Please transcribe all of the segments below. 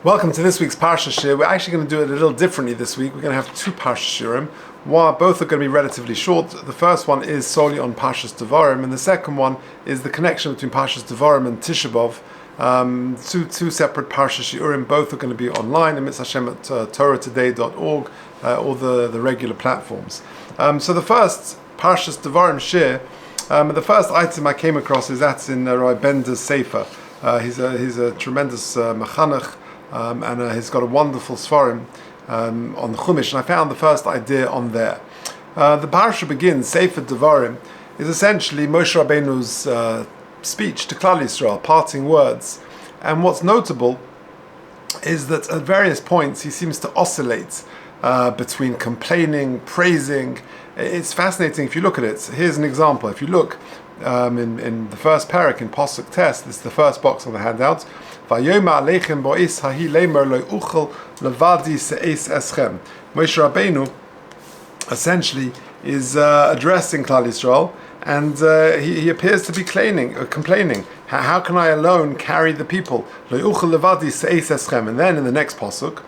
Welcome to this week's Parsha Shiur. We're actually going to do it a little differently this week. We're going to have two Parsha Shiurim. Both are going to be relatively short. The first one is solely on Parshas Devarim, and the second one is the connection between Parshas Devarim and Tisha B'Av. Two separate Parsha Shiurim. Both are going to be online, and Hashem at torahtoday.org, or the regular platforms. So the first Parshas Devarim Shiur, the first item I came across is that's in Rabbi Bender's Sefer. He's a tremendous mechanech. And he's got a wonderful Svarim on the Chumash, and I found the first idea on there. The Parsha begins, Sefer Devarim is essentially Moshe Rabbeinu's speech to Klal Yisrael, parting words. And what's notable is that at various points he seems to oscillate between complaining, praising. It's fascinating if you look at it. Here's an example. If you look in the first parak in Pasuk Tes, this is the first box on the handout. Moshe Rabbeinu essentially is addressing Klal Yisrael, and he appears to be complaining. How can I alone carry the people? And then in the next pasuk,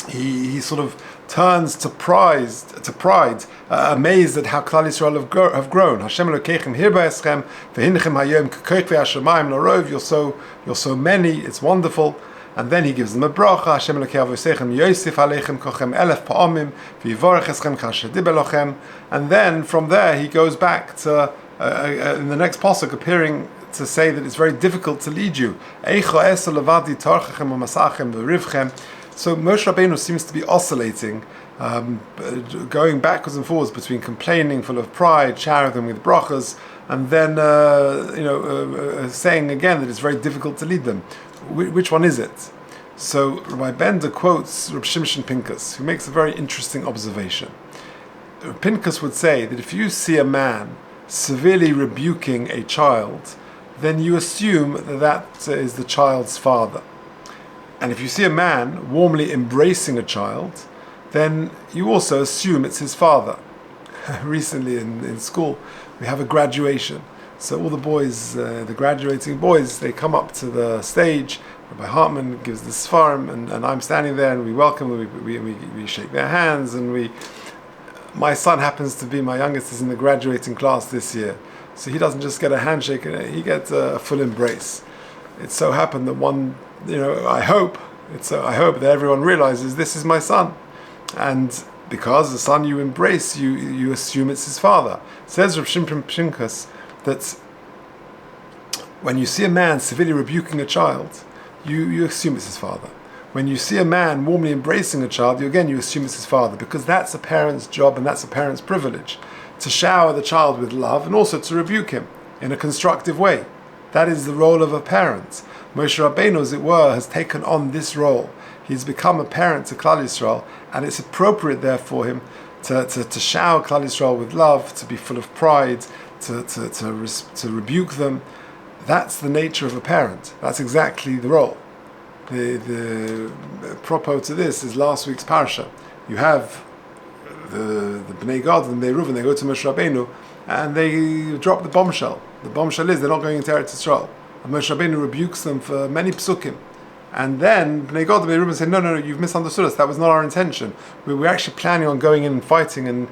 he sort of turns to pride, amazed at how Klal Yisrael have grown. Hashem Elokeichem hirba eschem v'hinchem hayom k'koich v'hashamayim l'rov. You're so many. It's wonderful. And then he gives them a bracha. Hashem Elokei avosechem yosef aleichem kochem elef pa'amim v'yivorech eschem k'hashadib elochem. And then from there he goes back to in the next pasuk appearing to say that it's very difficult to lead you. Eicha esa levadi tarchachem u'masachem v'rivchem. So Moshe Rabbeinu seems to be oscillating, going backwards and forwards between complaining, full of pride, showering them with brachas, and then saying again that it's very difficult to lead them. Which one is it? So Rabbi Bender quotes Reb Shimshon Pinkus, who makes a very interesting observation. Pinkus would say that if you see a man severely rebuking a child, then you assume that is the child's father. And if you see a man warmly embracing a child, then you also assume it's his father. Recently in school, we have a graduation. So all the boys, the graduating boys, they come up to the stage. Rabbi Hartman gives the Sfarim, and I'm standing there, and we welcome them, we shake their hands, and my son happens to be, my youngest is in the graduating class this year. So he doesn't just get a handshake, he gets a full embrace. It so happened that I hope that everyone realizes this is my son, and because the son you embrace, you assume it's his father. Says Rav Shimshon Pinkus that when you see a man severely rebuking a child, you assume it's his father. When you see a man warmly embracing a child, you assume it's his father, because that's a parent's job and that's a parent's privilege, to shower the child with love and also to rebuke him in a constructive way. That is the role of a parent. Moshe Rabbeinu, as it were, has taken on this role. He's become a parent to Klal Yisrael, and it's appropriate there for him to shower Klal Yisrael with love, to be full of pride, to rebuke them. That's the nature of a parent. That's exactly the role. The propos to this is last week's Parsha. You have the Bnei Gad and the Reuven, they go to Moshe Rabbeinu, and they drop the bombshell. The bombshell is they're not going into Eretz Yisrael. And Moshe Rabbeinu rebukes them for many psukim. And then Bnei Gad and Bnei Reuben say, no, you've misunderstood us. That was not our intention. We were actually planning on going in and fighting and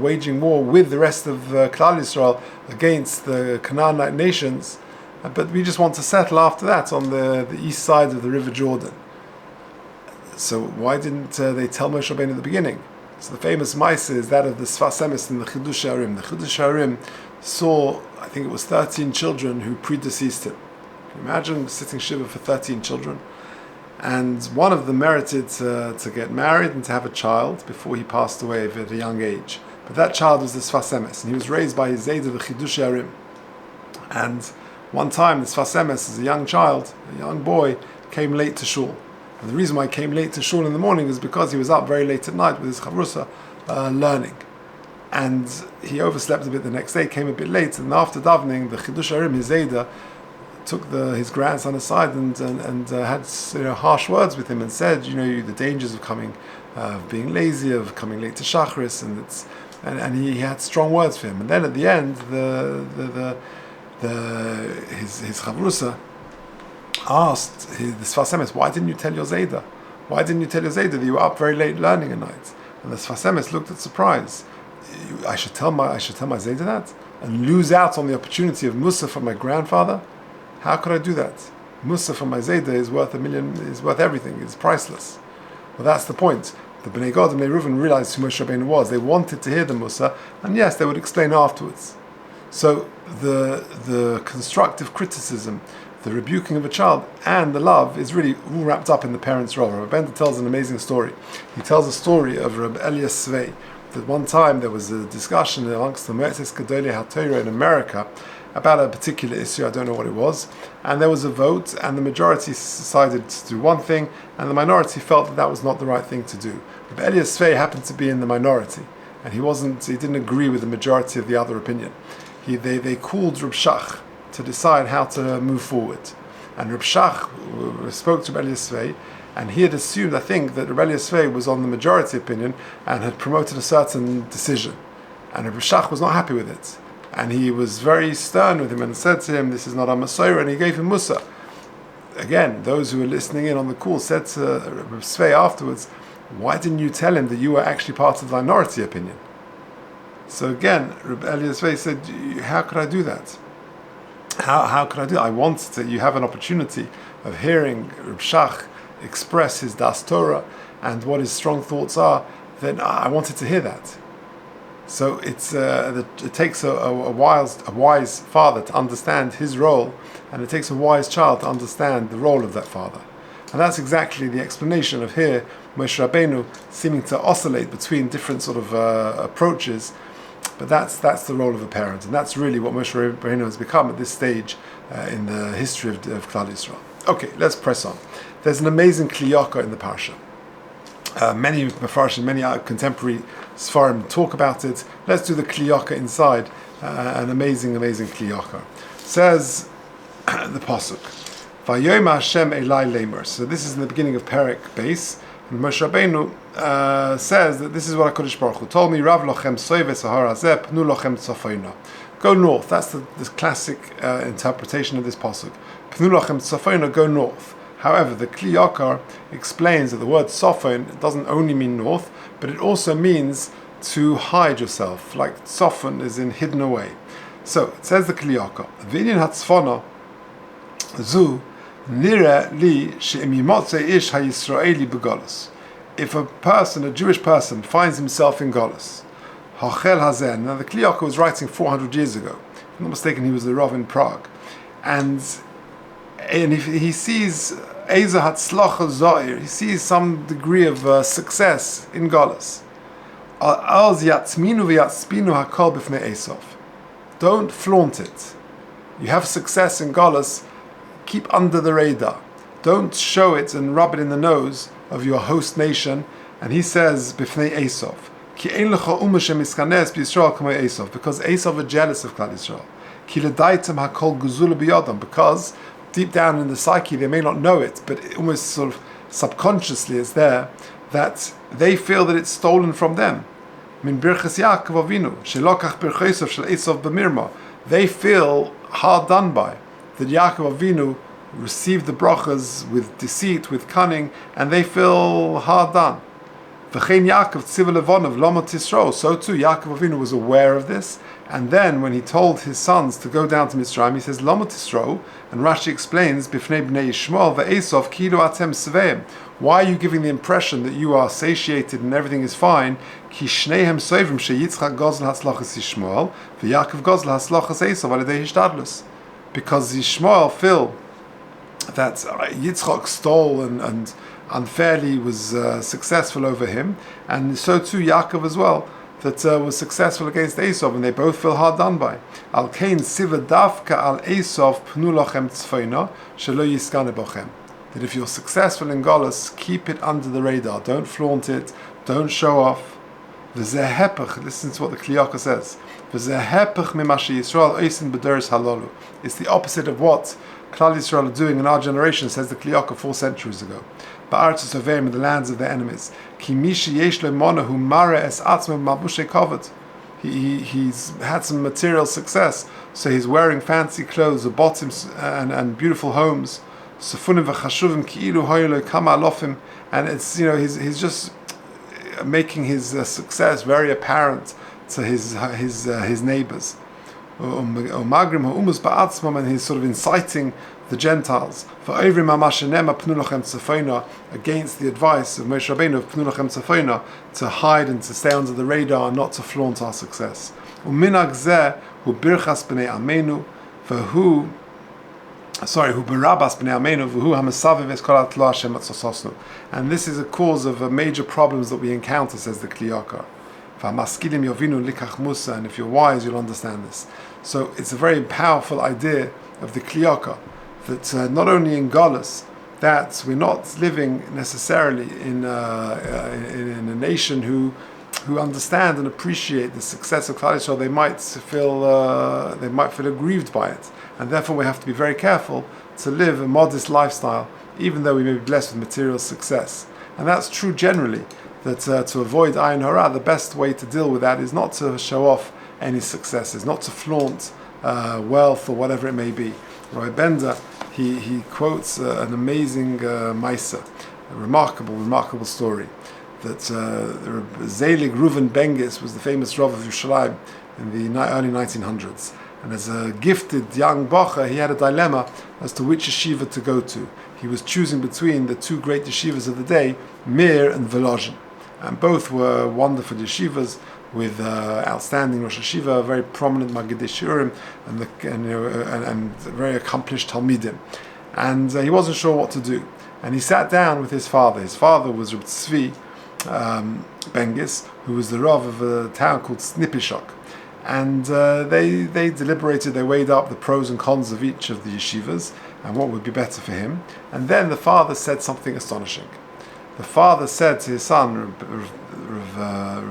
waging war with the rest of Klal Yisrael against the Canaanite nations. But we just want to settle after that on the east side of the River Jordan. So why didn't they tell Moshe Rabbeinu at the beginning? So the famous Maisa is that of the Sfas Emes in the Chidush Harim. The Chidush Harim saw, I think it was 13 children who predeceased him. Can you imagine sitting Shiva for 13 children? And one of them merited to get married and to have a child before he passed away at a young age. But that child was the Sfas Emes, and he was raised by his Zayda, the Chidush Harim. And one time, the Sfas Emes, as a young child, a young boy, came late to shul. And the reason why he came late to shul in the morning is because he was up very late at night with his chavrusa learning. And he overslept a bit the next day, came a bit late, and after davening, the Chidush Harim, his Zayda, took his grandson aside and had harsh words with him and said, the dangers of being lazy, of coming late to Shachris, and he had strong words for him. And then at the end, his chavrusa asked the Sfas Emes, why didn't you tell your Zayda? Why didn't you tell your Zayda that you were up very late learning at night? And the Sfas Emes looked at surprise. I should tell my Zayda that? And lose out on the opportunity of Musa from my grandfather? How could I do that? Musa from my Zayda is worth worth everything, it's priceless. Well, that's the point. The Bnei Gad and Bnei Reuven realized who Moshe Rabbeinu was. They wanted to hear the Musa, and yes, they would explain afterwards. So the constructive criticism, the rebuking of a child, and the love is really all wrapped up in the parents' role. Rabbi Bender tells an amazing story. He tells a story of Rabbi Elias Svei, that one time there was a discussion amongst the Moetzes Gedolei HaTorah in America about a particular issue, I don't know what it was, and there was a vote, and the majority decided to do one thing, and the minority felt that that was not the right thing to do. Rabbi Elias Svei happened to be in the minority, and he didn't agree with the majority of the other opinion. They called Reb Shach to decide how to move forward. And Reb Shach spoke to Reb Elias Svei, and he had assumed, I think, that Reb Elias Svei was on the majority opinion and had promoted a certain decision. And Reb Shach was not happy with it. And he was very stern with him and said to him, this is not a Masorah, and he gave him Musa. Again, those who were listening in on the call said to Reb Svei afterwards, why didn't you tell him that you were actually part of the minority opinion? So again, Reb Elias Svei said, how could I do that? How could I do that? I want that you have an opportunity of hearing Reb Shach express his Das Torah and what his strong thoughts are, then I wanted to hear that. So it takes a wise father to understand his role, and it takes a wise child to understand the role of that father. And that's exactly the explanation of here, Moshe Rabbeinu seeming to oscillate between different sort of approaches, but that's the role of a parent, and that's really what Moshe Rabbeinu has become at this stage in the history of Klal Yisrael. Okay, let's press on. There's an amazing kliyaka in the Parsha. Many Mefarshim, many contemporary Sfarim talk about it. Let's do the kliyaka inside. An amazing kliyaka. Says the pasuk, Vayoma Hashem Elai Lemer. So this is in the beginning of Perek Beis, and Moshe Rabbeinu says that this is what HaKadosh Baruch Hu told me. Rav lochem soive sahar hazeh pnu lochem tzafona. Go north. That's the classic interpretation of this pasuk. Pnu lochem tzafona. Go north. However, the Kli Yakar explains that the word sofon doesn't only mean north, but it also means to hide yourself, like sofon is in hidden away. So it says the Kli Yakar, V'inyan hatzfona zu nira li she'imimotze ish ha'yisraeli b'golus. If a Jewish person, finds himself in Golus, hachel hazen. Now the Kli Yakar was writing 400 years ago. If I'm not mistaken, he was the Rav in Prague, and if he sees Eza Hatzlacha Zoir, he sees some degree of success in Golus. Don't flaunt it. You have success in Golus, keep under the radar. Don't show it and rub it in the nose of your host nation. And he says, Bifnei Esav, Ki ein lecha umma shemischanes b'Yisrael k'mei Esav, because Esav are jealous of Klal Yisrael. Ki ledaitem hakol guzula b'yadam, because deep down in the psyche, they may not know it, but it almost sort of subconsciously it's there, that they feel that it's stolen from them. Min birchas Yaakov Avinu, shelokach birchosov shel Esav b'mirma. They feel hard done by, that Yaakov Avinu received the brachas with deceit, with cunning, and they feel hard done. V'chein Yaakov tziva levonov lama tisro. So too, Yaakov Avinu was aware of this, and then when he told his sons to go down to Mitzrayim, he says lama tisro, and Rashi explains b'fnei bnei Yishmael ve'Esav kilu atem sveim. Why are you giving the impression that you are satiated and everything is fine? Ki shneihem soivrim sheYitzchak gozl hatzlachas Yishmael veYaakov gozl hatzlachas Esav al yedei hishtadlus. Because Yishmael feel that Yitzchak stole and unfairly was successful over him, and so too Yaakov as well, that was successful against Esav, and they both feel hard done by. Al kain siva davka al Esav pnu lochem tzfoina shelo yiskane bochem. That if you're successful in Golus, keep it under the radar. Don't flaunt it. Don't show off. V'zeh hepech. Listen to what the Kli Yakar says. V'zeh hepech mima sheYisrael oisin b'doros halolu. It's the opposite of what Klal Yisrael are doing in our generation, says the Kli Yakar 4 centuries ago. Ba'aretz Soveim, in the lands of their enemies. Ki mishi yesh lo mona hu mara es atzmo mabushe kavod. He's had some material success, so he's wearing fancy clothes, bottoms and beautiful homes. Sufunim v'chashuvim ki'ilu hoylo kama alofim, and it's he's just making his success very apparent to his neighbors. And he's sort of inciting the Gentiles against the advice of Moshe Rabbeinu of Pnu Lachem Tzafona, to hide and to stay under the radar and not to flaunt our success. And this is a cause of major problems that we encounter, says the Golker. And if you're wise, you'll understand this. So it's a very powerful idea of the Golker, that not only in Golus, that we're not living necessarily in a nation who understand and appreciate the success of Klal Yisrael. They might feel aggrieved by it, and therefore we have to be very careful to live a modest lifestyle, even though we may be blessed with material success. And that's true generally. That to avoid ayin hara, the best way to deal with that is not to show off any successes, not to flaunt wealth or whatever it may be. Rabbi Bender, he quotes an amazing Maisa, a remarkable story, that Zelig Reuven Bengis was the famous Rav of Yerushalayim in the early 1900s. And as a gifted young bacher, he had a dilemma as to which yeshiva to go to. He was choosing between the two great yeshivas of the day, Mir and Volozhin. And both were wonderful yeshivas with outstanding Rosh Yeshiva, very prominent Magidei Shiurim, and very accomplished Talmidim. And he wasn't sure what to do. And he sat down with his father. His father was Rabbi Tzvi Bengis, who was the Rav of a town called Snipishok. And they deliberated, they weighed up the pros and cons of each of the yeshivas and what would be better for him. And then the father said something astonishing. The father said to his son, Rav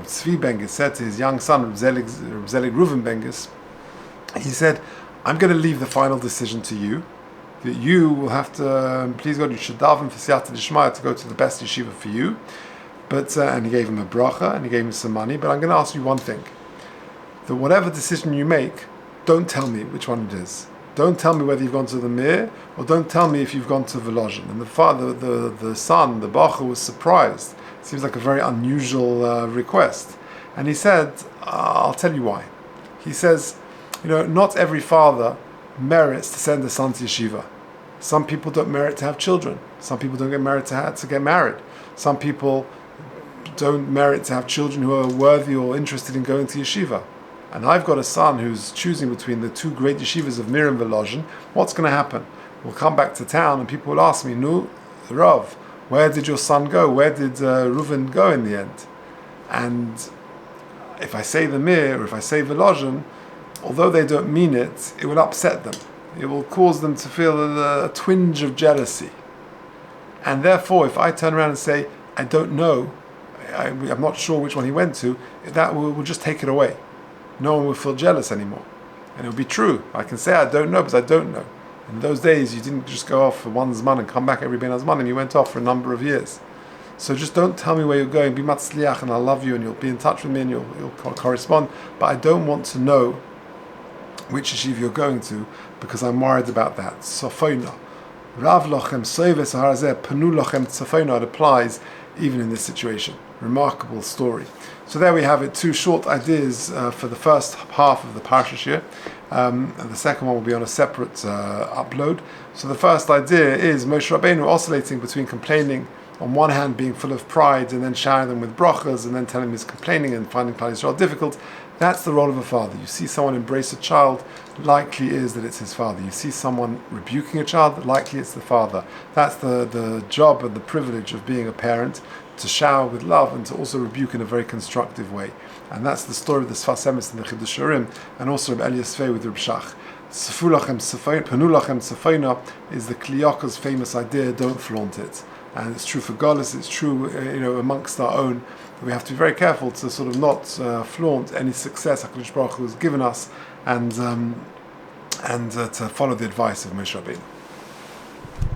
Tzvi Bengis, said to his young son, Rav Zelig Reuven Bengis, he said, I'm going to leave the final decision to you, that you will have to, please God, you should daven for siyata d'shmaya to go to the best yeshiva for you. But and he gave him a bracha, and he gave him some money, but I'm going to ask you one thing, that whatever decision you make, don't tell me which one it is. Don't tell me whether you've gone to the Mir, or don't tell me if you've gone to Volozhin. And the father, the son, the bacher, was surprised. It seems like a very unusual request. And he said, I'll tell you why. He says, not every father merits to send a son to yeshiva. Some people don't merit to have children. Some people don't get merit to get married. Some people don't merit to have children who are worthy or interested in going to yeshiva. And I've got a son who's choosing between the two great yeshivas of Mir and Volozhin. What's going to happen? We'll come back to town and people will ask me, "No, Rav, where did your son go? Where did Reuven go in the end?" And if I say the Mir or if I say Volozhin, although they don't mean it, it will upset them. It will cause them to feel a twinge of jealousy. And therefore, if I turn around and say, I don't know, I'm not sure which one he went to, that will just take it away. No one will feel jealous anymore. And it will be true. I can say I don't know because I don't know. In those days, you didn't just go off for one zman and come back every ben zman, and you went off for a number of years. So just don't tell me where you're going. Be matzliach, and I'll love you, and you'll be in touch with me, and you'll correspond. But I don't want to know which yeshiva you're going to, because I'm worried about that. Sofona. Rav lochem soives harazeh panu lochem tzafona. It applies even in this situation. Remarkable story. So there we have it, two short ideas for the first half of the Parsha Shiur. And the second one will be on a separate upload. So the first idea is Moshe Rabbeinu oscillating between complaining, on one hand being full of pride, and then showering them with brachas, and then telling him he's complaining and finding Klal Yisrael difficult. That's the role of a father. You see someone embrace a child, likely is that it's his father. You see someone rebuking a child, likely it's the father. That's the job and the privilege of being a parent, to shower with love and to also rebuke in a very constructive way. And that's the story of the Sfas Emes and the Chiddush Shurim, and also Rabbi Eliasvei with Reb Shach. Panu lachem tzafona is the Golker's famous idea, don't flaunt it. And it's true for Golus, it's true amongst our own. We have to be very careful to sort of not flaunt any success HaKadosh Baruch Hu has given us, and to follow the advice of Moshe Rabbeinu.